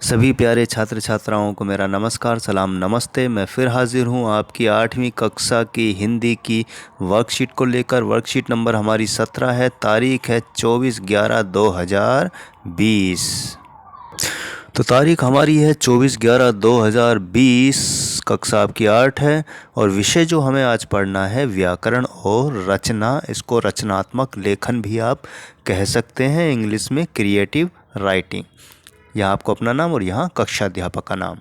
सभी प्यारे छात्र छात्राओं को मेरा नमस्कार, सलाम, नमस्ते। मैं फिर हाजिर हूँ आपकी 8वीं कक्षा की हिंदी की वर्कशीट को लेकर। वर्कशीट नंबर हमारी 17 है। तारीख है 24/11/2020। तो तारीख हमारी है 24/11/2020। कक्षा आपकी 8 है और विषय जो हमें आज पढ़ना है व्याकरण और रचना। इसको रचनात्मक लेखन भी आप कह सकते हैं, इंग्लिश में क्रिएटिव राइटिंग। यहाँ आपको अपना नाम और यहाँ कक्षा अध्यापक का नाम।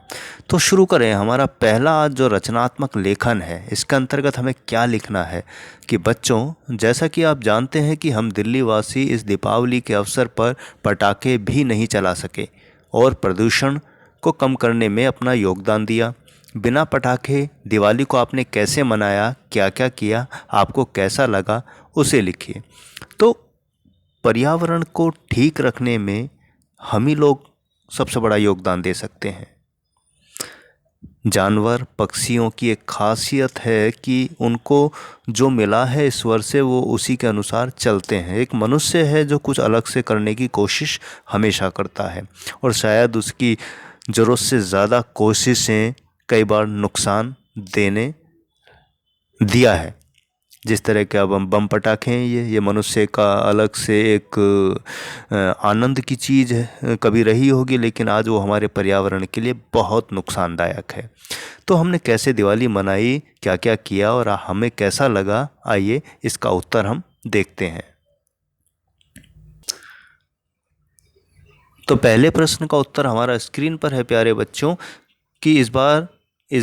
तो शुरू करें। हमारा पहला आज जो रचनात्मक लेखन है, इसके अंतर्गत हमें क्या लिखना है कि बच्चों, जैसा कि आप जानते हैं कि हम दिल्ली वासी इस दीपावली के अवसर पर पटाखे भी नहीं चला सके और प्रदूषण को कम करने में अपना योगदान दिया। बिना पटाखे दिवाली को आपने कैसे मनाया, क्या क्या किया, आपको कैसा लगा, उसे लिखिए। तो पर्यावरण को ठीक रखने में हम ही लोग सबसे बड़ा योगदान दे सकते हैं। जानवर पक्षियों की एक खासियत है कि उनको जो मिला है ईश्वर से वो उसी के अनुसार चलते हैं। एक मनुष्य है जो कुछ अलग से करने की कोशिश हमेशा करता है और शायद उसकी ज़रूरत से ज़्यादा कोशिशें कई बार नुकसान देने दिया है। जिस तरह के अब हम बम पटाखे हैं, ये मनुष्य का अलग से एक आनंद की चीज़ है, कभी रही होगी, लेकिन आज वो हमारे पर्यावरण के लिए बहुत नुकसानदायक है। तो हमने कैसे दिवाली मनाई, क्या क्या किया और हमें कैसा लगा, आइए इसका उत्तर हम देखते हैं। तो पहले प्रश्न का उत्तर हमारा स्क्रीन पर है प्यारे बच्चों कि इस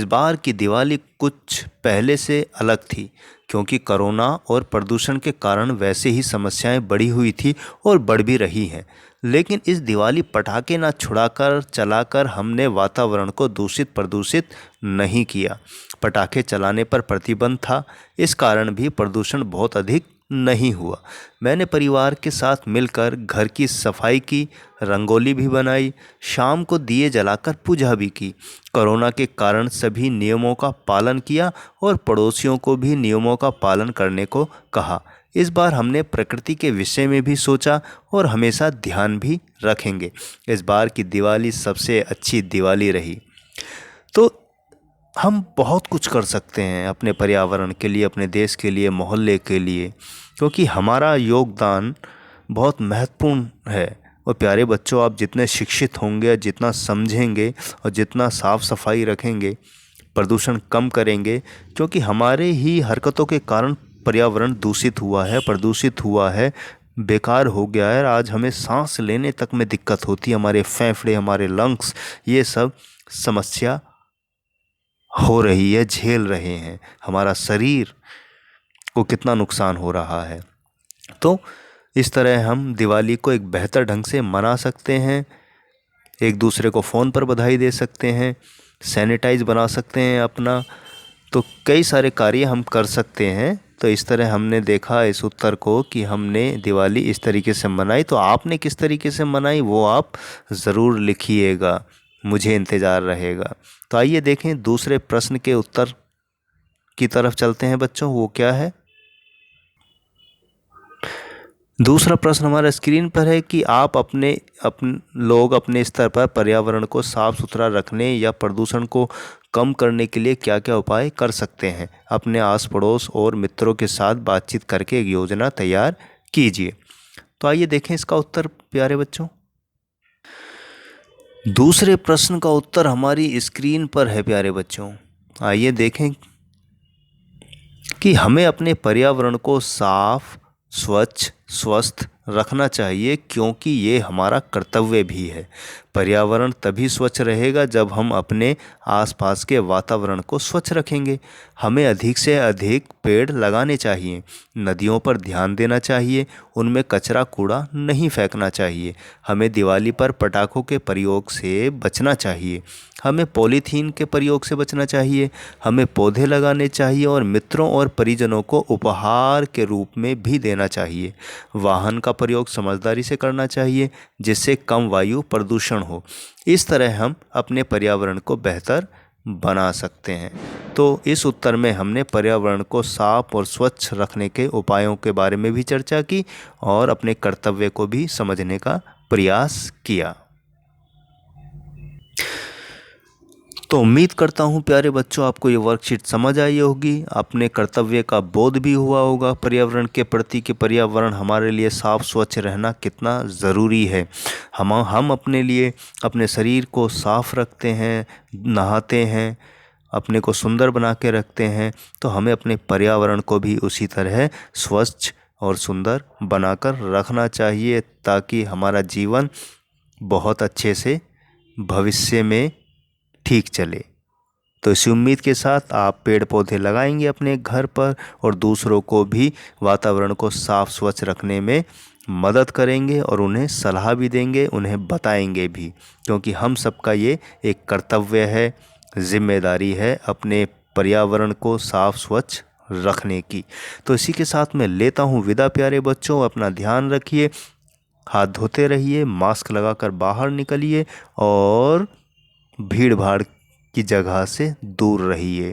बार की दिवाली कुछ पहले से अलग थी, क्योंकि कोरोना और प्रदूषण के कारण वैसे ही समस्याएं बढ़ी हुई थी और बढ़ भी रही हैं। लेकिन इस दिवाली पटाखे ना छुड़ाकर चलाकर हमने वातावरण को प्रदूषित नहीं किया। पटाखे चलाने पर प्रतिबंध था, इस कारण भी प्रदूषण बहुत अधिक नहीं हुआ। मैंने परिवार के साथ मिलकर घर की सफाई की, रंगोली भी बनाई, शाम को दिए जलाकर पूजा भी की। कोरोना के कारण सभी नियमों का पालन किया और पड़ोसियों को भी नियमों का पालन करने को कहा। इस बार हमने प्रकृति के विषय में भी सोचा और हमेशा ध्यान भी रखेंगे। इस बार की दिवाली सबसे अच्छी दिवाली रही। तो हम बहुत कुछ कर सकते हैं अपने पर्यावरण के लिए, अपने देश के लिए, मोहल्ले के लिए, क्योंकि हमारा योगदान बहुत महत्वपूर्ण है। और प्यारे बच्चों, आप जितने शिक्षित होंगे, जितना समझेंगे और जितना साफ सफाई रखेंगे, प्रदूषण कम करेंगे, क्योंकि हमारे ही हरकतों के कारण पर्यावरण दूषित हुआ है, प्रदूषित हुआ है, बेकार हो गया है। आज हमें सांस लेने तक में दिक्कत होती है, हमारे फेफड़े, हमारे लंग्स, ये सब समस्या हो रही है, झेल रहे हैं। हमारा शरीर को कितना नुकसान हो रहा है। तो इस तरह हम दिवाली को एक बेहतर ढंग से मना सकते हैं। एक दूसरे को फ़ोन पर बधाई दे सकते हैं, सैनिटाइज बना सकते हैं अपना। तो कई सारे कार्य हम कर सकते हैं। तो इस तरह हमने देखा इस उत्तर को कि हमने दिवाली इस तरीके से मनाई। तो आपने किस तरीके से मनाई वो आप ज़रूर लिखिएगा, मुझे इंतज़ार रहेगा। तो आइए देखें दूसरे प्रश्न के उत्तर की तरफ चलते हैं बच्चों। वो क्या है? दूसरा प्रश्न हमारा स्क्रीन पर है कि आप लोग अपने स्तर पर पर्यावरण को साफ सुथरा रखने या प्रदूषण को कम करने के लिए क्या क्या उपाय कर सकते हैं। अपने आस पड़ोस और मित्रों के साथ बातचीत करके एक योजना तैयार कीजिए। तो आइए देखें इसका उत्तर प्यारे बच्चों। दूसरे प्रश्न का उत्तर हमारी स्क्रीन पर है प्यारे बच्चों। आइए देखें कि हमें अपने पर्यावरण को साफ, स्वच्छ, स्वस्थ रखना चाहिए, क्योंकि ये हमारा कर्तव्य भी है। पर्यावरण तभी स्वच्छ रहेगा जब हम अपने आसपास के वातावरण को स्वच्छ रखेंगे। हमें अधिक से अधिक पेड़ लगाने चाहिए, नदियों पर ध्यान देना चाहिए, उनमें कचरा कूड़ा नहीं फेंकना चाहिए। हमें दिवाली पर पटाखों के प्रयोग से बचना चाहिए, हमें पॉलीथीन के प्रयोग से बचना चाहिए। हमें पौधे लगाने चाहिए और मित्रों और परिजनों को उपहार के रूप में भी देना चाहिए। वाहन का प्रयोग समझदारी से करना चाहिए, जिससे कम वायु प्रदूषण हो। इस तरह हम अपने पर्यावरण को बेहतर बना सकते हैं। तो इस उत्तर में हमने पर्यावरण को साफ और स्वच्छ रखने के उपायों के बारे में भी चर्चा की और अपने कर्तव्य को भी समझने का प्रयास किया। तो उम्मीद करता हूँ प्यारे बच्चों, आपको ये वर्कशीट समझ आई होगी, अपने कर्तव्य का बोध भी हुआ होगा पर्यावरण के प्रति, कि पर्यावरण हमारे लिए साफ स्वच्छ रहना कितना ज़रूरी है। हम अपने लिए अपने शरीर को साफ रखते हैं, नहाते हैं, अपने को सुंदर बना के रखते हैं, तो हमें अपने पर्यावरण को भी उसी तरह स्वच्छ और सुंदर बनाकर रखना चाहिए, ताकि हमारा जीवन बहुत अच्छे से भविष्य में ठीक चले। तो इसी उम्मीद के साथ आप पेड़ पौधे लगाएंगे अपने घर पर, और दूसरों को भी वातावरण को साफ स्वच्छ रखने में मदद करेंगे, और उन्हें सलाह भी देंगे, उन्हें बताएंगे भी, क्योंकि हम सबका ये एक कर्तव्य है, जिम्मेदारी है अपने पर्यावरण को साफ स्वच्छ रखने की। तो इसी के साथ मैं लेता हूँ विदा प्यारे बच्चों, अपना ध्यान रखिए, हाथ धोते रहिए, मास्क लगाकर बाहर निकलिए, और भीड़ भाड़ की जगह से दूर रहिए।